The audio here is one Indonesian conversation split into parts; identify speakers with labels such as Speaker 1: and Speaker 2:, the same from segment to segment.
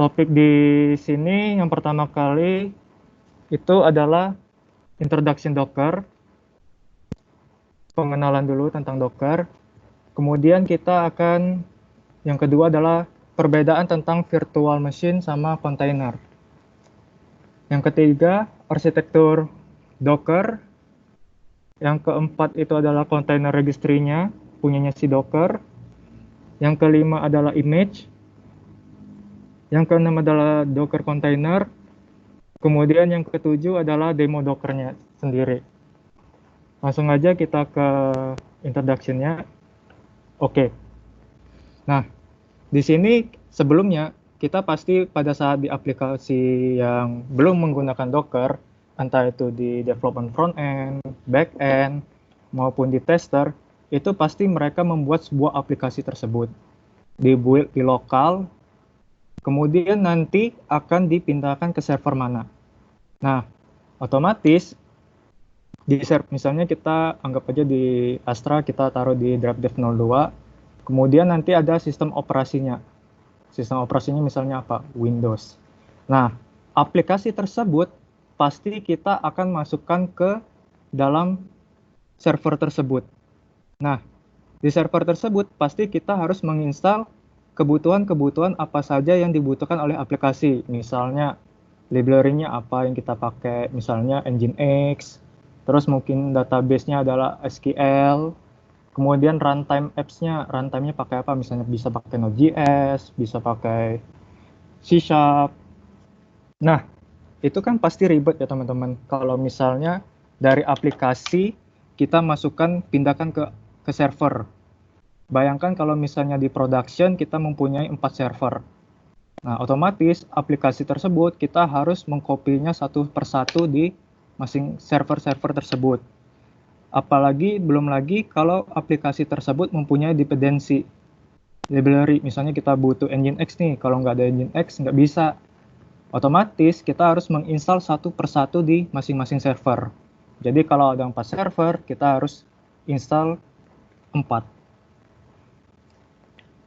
Speaker 1: Topik di sini yang pertama kali itu adalah introduction Docker, pengenalan dulu tentang Docker. Kemudian kita akan, yang kedua adalah perbedaan tentang virtual machine sama container. Yang ketiga, arsitektur Docker. Yang keempat itu adalah container registry-nya, punyanya si Docker. Yang kelima adalah image. Yang keenam adalah Docker container. Kemudian yang ketujuh adalah demo Docker-nya sendiri. Langsung aja kita ke introduction-nya. Oke. Nah, di sini sebelumnya kita pasti pada saat di aplikasi yang belum menggunakan Docker, entah itu di development front end, back end, maupun di tester, itu pasti mereka membuat sebuah aplikasi tersebut, dibuild di lokal, kemudian nanti akan dipindahkan ke server mana. Nah, otomatis di misalnya kita anggap aja di Astra kita taruh di DriveDev 02, kemudian nanti ada sistem operasinya. Sistem operasinya misalnya apa? Windows. Nah, aplikasi tersebut pasti kita akan masukkan ke dalam server tersebut. Nah, di server tersebut pasti kita harus menginstal kebutuhan-kebutuhan apa saja yang dibutuhkan oleh aplikasi. Misalnya library-nya apa yang kita pakai, misalnya Nginx, terus mungkin database-nya adalah SQL, kemudian runtime apps-nya, runtime-nya pakai apa, misalnya bisa pakai Node.js, bisa pakai C#. Nah, itu kan pasti ribet ya teman-teman. Kalau misalnya dari aplikasi kita masukkan, pindahkan ke server. Bayangkan kalau misalnya di production kita mempunyai 4 server. Nah, otomatis aplikasi tersebut kita harus mengkopinya satu persatu di masing server-server tersebut. Apalagi belum lagi kalau aplikasi tersebut mempunyai dependensi library. Misalnya kita butuh Nginx nih, kalau nggak ada Nginx nggak bisa. Otomatis kita harus menginstal satu persatu di masing-masing server. Jadi kalau ada 4 server, kita harus install 4.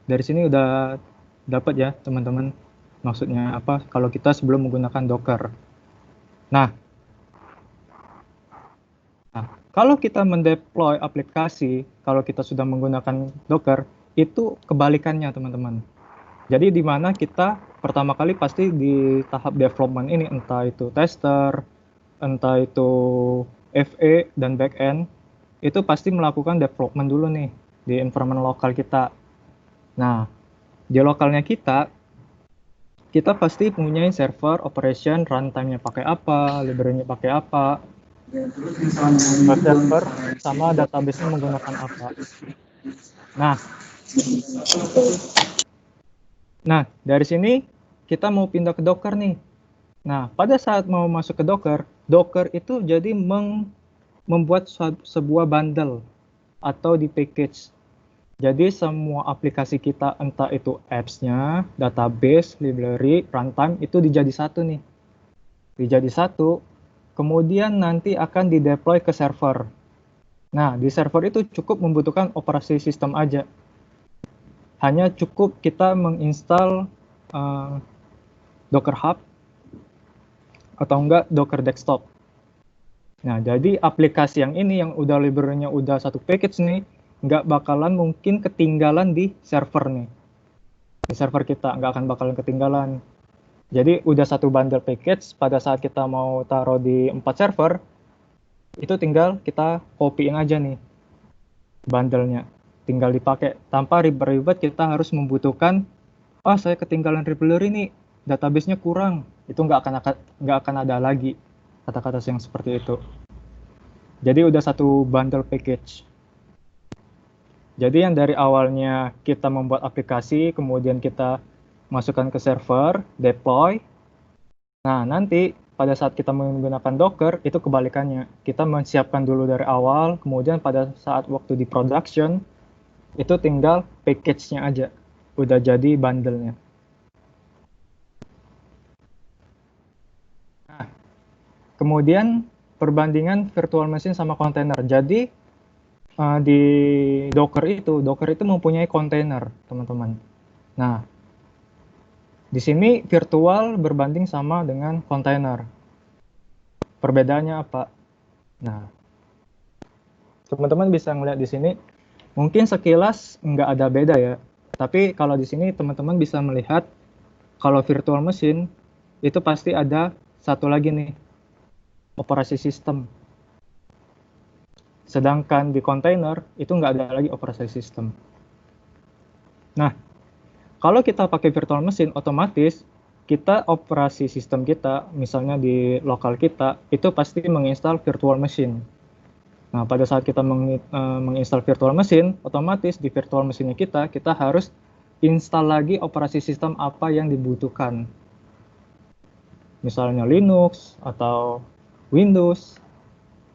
Speaker 1: Dari sini udah dapat ya teman-teman maksudnya apa kalau kita sebelum menggunakan Docker. Nah, kalau kita mendeploy aplikasi, kalau kita sudah menggunakan Docker, itu kebalikannya teman-teman. Jadi di mana kita pertama kali pasti di tahap development ini, entah itu tester, entah itu FE dan backend, itu pasti melakukan development dulu nih di environment lokal kita. Nah, di lokalnya kita pasti punya server, operation, runtime-nya pakai apa, library-nya pakai apa, server sama database-nya menggunakan apa. Nah, dari sini kita mau pindah ke Docker nih. Nah, pada saat mau masuk ke Docker itu jadi membuat sebuah bundle atau di package. Jadi semua aplikasi kita, entah itu apps-nya, database, library, runtime, itu dijadi satu nih. Dijadi satu, kemudian nanti akan dideploy ke server. Nah, di server itu cukup membutuhkan operasi sistem aja. Hanya cukup kita menginstal Docker Hub atau enggak Docker Desktop. Nah, jadi aplikasi yang ini yang udah library-nya udah satu package nih, nggak bakalan mungkin ketinggalan di server nih. Di server kita nggak akan bakalan ketinggalan. Jadi udah satu bundle package, pada saat kita mau taruh di 4 server, itu tinggal kita copy-in aja nih bundle-nya. Tinggal dipakai tanpa ribet-ribet kita harus membutuhkan, saya ketinggalan library nih, database-nya kurang. Itu nggak akan ada lagi kata-kata yang seperti itu. Jadi udah satu bundle package. Jadi yang dari awalnya kita membuat aplikasi, kemudian kita masukkan ke server, deploy. Nah, nanti pada saat kita menggunakan Docker, itu kebalikannya. Kita menyiapkan dulu dari awal, kemudian pada saat waktu di production, itu tinggal package-nya aja. Udah jadi bundle-nya. Nah, kemudian perbandingan virtual machine sama container. Jadi di Docker itu mempunyai container, teman-teman. Nah, Di sini virtual berbanding sama dengan kontainer. Perbedaannya apa? Nah, teman-teman bisa melihat di sini, mungkin sekilas nggak ada beda ya. Tapi kalau di sini teman-teman bisa melihat kalau virtual machine itu pasti ada satu lagi nih, operasi sistem. Sedangkan di container itu nggak ada lagi operasi sistem. Nah, kalau kita pakai virtual machine, otomatis kita operasi sistem kita, misalnya di lokal kita, itu pasti menginstal virtual machine. Nah, pada saat kita menginstal virtual machine, otomatis di virtual machine kita harus install lagi operasi sistem apa yang dibutuhkan. Misalnya Linux atau Windows.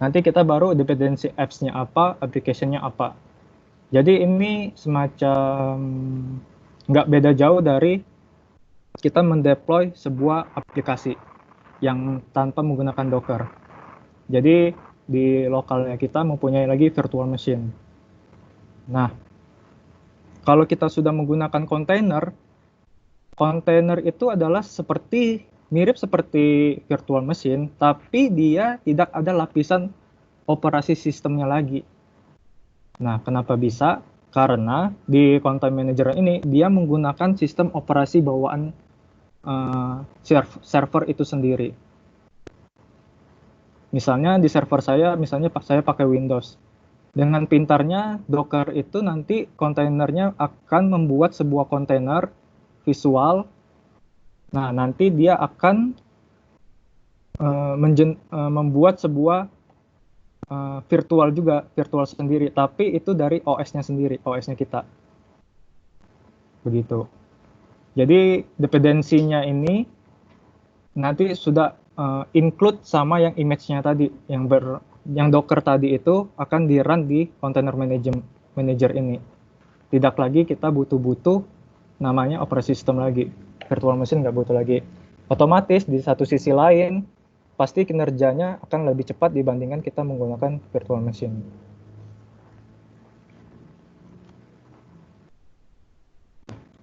Speaker 1: Nanti kita baru dependensi apps-nya apa, application-nya apa. Jadi ini semacam nggak beda jauh dari kita mendeploy sebuah aplikasi yang tanpa menggunakan Docker. Jadi di lokalnya kita mempunyai lagi virtual machine. Nah, kalau kita sudah menggunakan kontainer, kontainer itu adalah mirip seperti virtual machine, tapi dia tidak ada lapisan operasi sistemnya lagi. Nah, kenapa bisa? Karena di Container Manager ini dia menggunakan sistem operasi bawaan server itu sendiri. Misalnya di server saya pakai Windows. Dengan pintarnya Docker itu nanti kontainernya akan membuat sebuah kontainer visual. Nah, nanti dia akan membuat sebuah virtual sendiri, tapi itu dari OS-nya sendiri, OS-nya kita. Begitu. Jadi dependensinya ini nanti sudah include sama yang image-nya tadi, yang Docker tadi itu akan di-run di Container Manager ini. Tidak lagi kita butuh namanya operasi sistem lagi. Virtual machine nggak butuh lagi. Otomatis di satu sisi lain, pasti kinerjanya akan lebih cepat dibandingkan kita menggunakan virtual machine.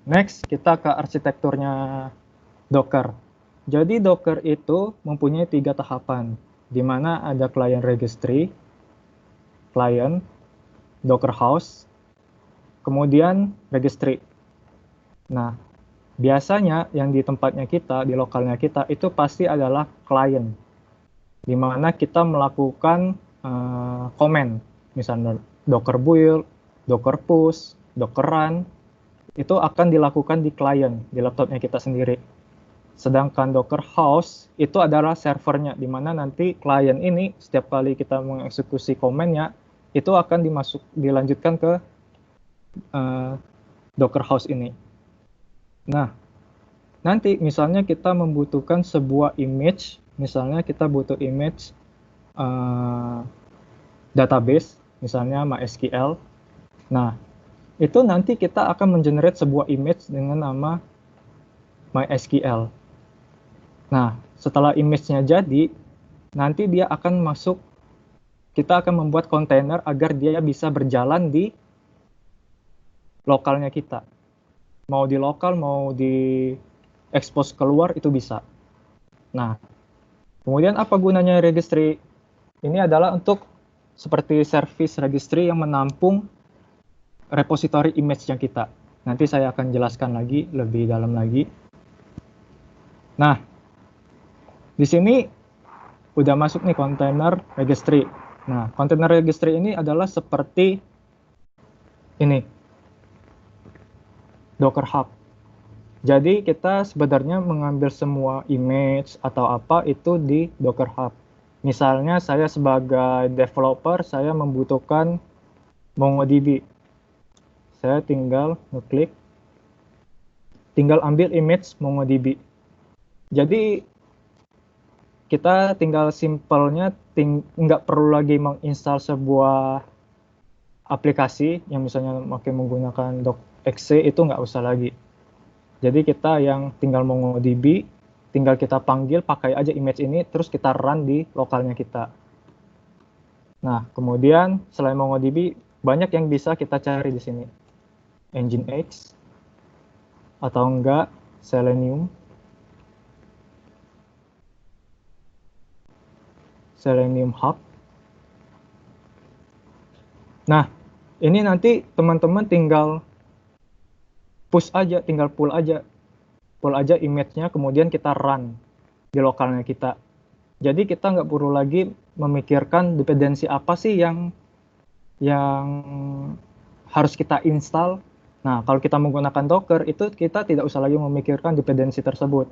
Speaker 1: Next, kita ke arsitekturnya Docker. Jadi Docker itu mempunyai 3 tahapan, di mana ada client registry, client, Docker house, kemudian registry. Nah, biasanya yang di tempatnya kita, di lokalnya kita, itu pasti adalah client, di mana kita melakukan command, misalnya Docker build, Docker push, Docker run, itu akan dilakukan di client, di laptopnya kita sendiri. Sedangkan Docker house itu adalah servernya, di mana nanti klien ini setiap kali kita mengeksekusi komennya itu akan dilanjutkan ke Docker house ini. Nah, nanti misalnya kita membutuhkan sebuah image, misalnya kita butuh image database, misalnya MySQL. Nah, itu nanti kita akan mengenerate sebuah image dengan nama MySQL. Nah, setelah image-nya jadi, nanti dia akan kita akan membuat kontainer agar dia bisa berjalan di lokalnya kita. Mau di lokal, mau di expose keluar, itu bisa. Nah, kemudian apa gunanya registry? Ini adalah untuk seperti service registry yang menampung repository image-nya kita. Nanti saya akan jelaskan lagi, lebih dalam lagi. Nah, di sini udah masuk nih container registry. Nah, container registry ini adalah seperti ini, Docker Hub. Jadi kita sebenarnya mengambil semua image atau apa itu di Docker Hub. Misalnya saya sebagai developer, saya membutuhkan MongoDB. Saya tinggal ngeklik, tinggal ambil image MongoDB. Jadi kita tinggal simpelnya nggak perlu lagi menginstal sebuah aplikasi yang misalnya menggunakan doc.exe, itu nggak usah lagi. Jadi kita yang tinggal MongoDB, tinggal kita panggil, pakai aja image ini, terus kita run di lokalnya kita. Nah, kemudian selain MongoDB, banyak yang bisa kita cari di sini. Nginx, atau enggak Selenium Hub. Nah, ini nanti teman-teman tinggal pull aja image-nya, kemudian kita run di lokalnya kita. Jadi kita nggak perlu lagi memikirkan dependensi apa sih yang harus kita install. Nah, kalau kita menggunakan Docker, itu kita tidak usah lagi memikirkan dependensi tersebut.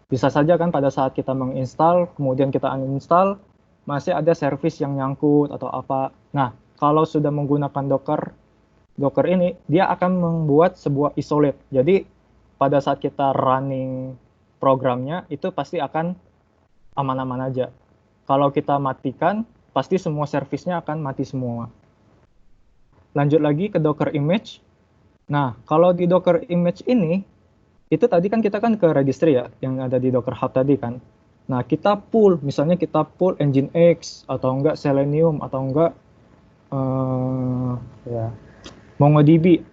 Speaker 1: Bisa saja kan pada saat kita menginstal, kemudian kita uninstall, masih ada service yang nyangkut atau apa. Nah, kalau sudah menggunakan Docker ini, dia akan membuat sebuah isolate. Jadi, pada saat kita running programnya, itu pasti akan aman-aman aja. Kalau kita matikan, pasti semua service-nya akan mati semua. Lanjut lagi ke Docker image. Nah, kalau di Docker image ini, itu tadi kan kita kan ke registry ya, yang ada di Docker Hub tadi kan. Nah, kita pull, misalnya kita pull Nginx, atau enggak Selenium, atau enggak MongoDB.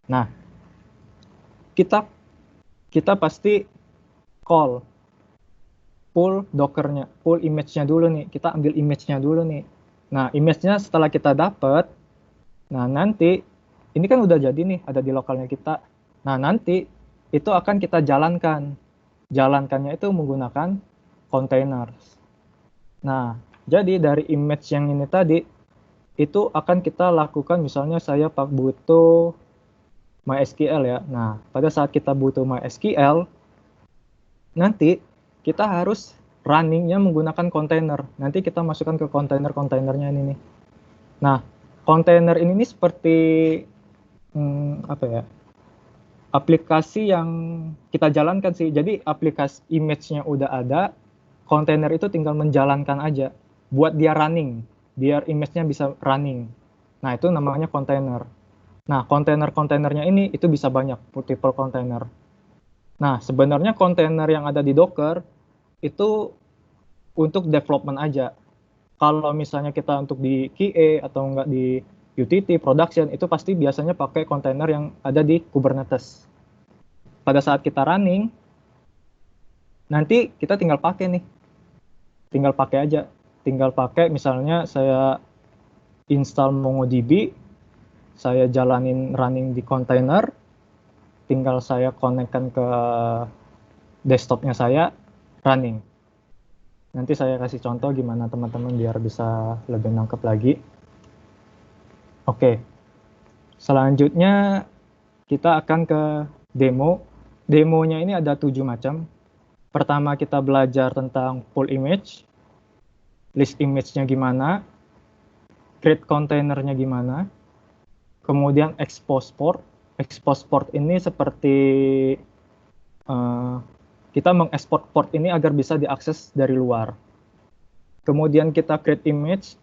Speaker 1: Nah, kita pasti call pull Dockernya, pull image-nya dulu nih. Kita ambil image-nya dulu nih. Nah, image-nya setelah kita dapat, nah nanti, ini kan udah jadi nih, ada di lokalnya kita. Nah, nanti itu akan kita jalankan. Jalankannya itu menggunakan containers. Nah, jadi dari image yang ini tadi, itu akan kita lakukan, misalnya saya butuh MySQL ya. Nah, pada saat kita butuh MySQL, nanti kita harus runningnya menggunakan kontainer. Nanti kita masukkan ke kontainernya ini nih. Nah, kontainer ini nih seperti aplikasi yang kita jalankan sih. Jadi aplikasi image-nya udah ada, kontainer itu tinggal menjalankan aja buat dia running, biar image-nya bisa running. Nah, itu namanya kontainer. Nah, kontainernya ini itu bisa banyak, multiple container. Nah, sebenarnya kontainer yang ada di Docker itu untuk development aja. Kalau misalnya kita untuk di QA atau enggak di UTT production, itu pasti biasanya pakai kontainer yang ada di Kubernetes. Pada saat kita running, nanti kita tinggal pakai nih. Tinggal pakai aja. Tinggal pakai, misalnya saya install MongoDB, saya jalanin running di kontainer, tinggal saya connect-kan ke desktopnya saya, running. Nanti saya kasih contoh gimana teman-teman biar bisa lebih nangkep lagi. Oke, selanjutnya kita akan ke demo. Demonya ini ada 7 macam. Pertama kita belajar tentang pull image, list image-nya gimana, create containernya gimana, kemudian expose port. Expose port ini seperti kita mengekspor port ini agar bisa diakses dari luar. Kemudian kita create image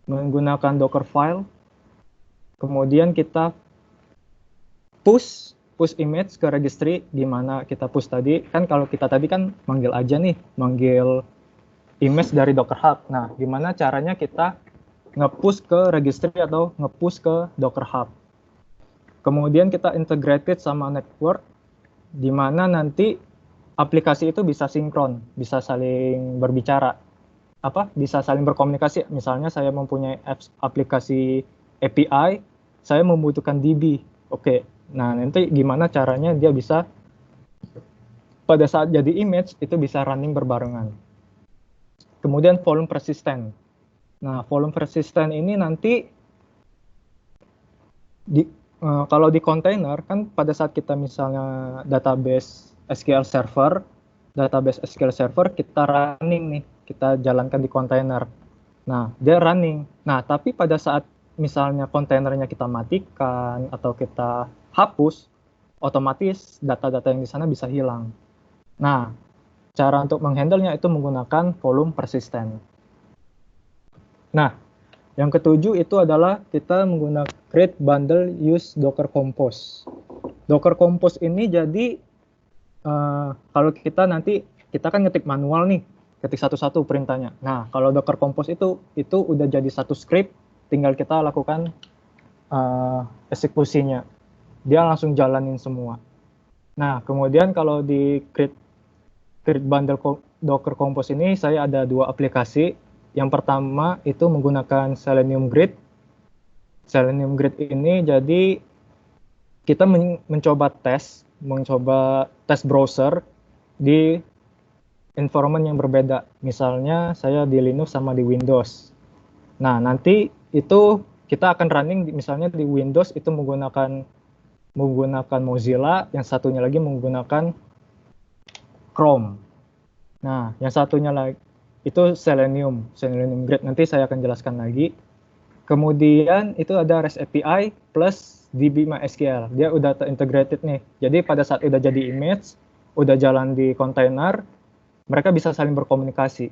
Speaker 1: menggunakan Docker file. Kemudian kita push image ke registry. Gimana kita push tadi? Kan kalau kita tadi kan manggil aja nih, manggil image dari Docker Hub. Nah, gimana caranya kita nge-push ke registry atau nge-push ke Docker Hub? Kemudian kita integrated sama network, di mana nanti aplikasi itu bisa sinkron, bisa saling berbicara, bisa saling berkomunikasi. Misalnya saya mempunyai aplikasi API, saya membutuhkan DB. Oke, nah nanti gimana caranya dia bisa pada saat jadi image itu bisa running berbarengan. Kemudian volume persistent. Nah, volume persistent ini nanti kalau di container kan pada saat kita misalnya database SQL server kita running nih, kita jalankan di container. Nah, dia running. Nah, tapi pada saat misalnya kontainernya kita matikan atau kita hapus, otomatis data-data yang di sana bisa hilang. Nah, cara untuk menghandle-nya itu menggunakan volume persistent. Nah, yang ketujuh itu adalah kita menggunakan create bundle use Docker Compose. Docker Compose ini jadi kalau kita nanti kita kan ngetik manual nih, ketik satu-satu perintahnya. Nah, kalau Docker Compose itu udah jadi satu script, tinggal kita lakukan eksekusinya. Dia langsung jalanin semua. Nah, kemudian kalau di Grid Bundle Docker Compose ini saya ada 2 aplikasi. Yang pertama itu menggunakan Selenium Grid. Selenium Grid ini jadi kita mencoba tes browser di environment yang berbeda. Misalnya saya di Linux sama di Windows. Nah, nanti itu kita akan running misalnya di Windows itu menggunakan Mozilla, yang satunya lagi menggunakan Chrome. Nah, yang satunya lagi itu Selenium Grid. Nanti saya akan jelaskan lagi. Kemudian itu ada REST API plus DB-MySQL. Dia udah terintegrated nih. Jadi pada saat udah jadi image, udah jalan di kontainer, mereka bisa saling berkomunikasi.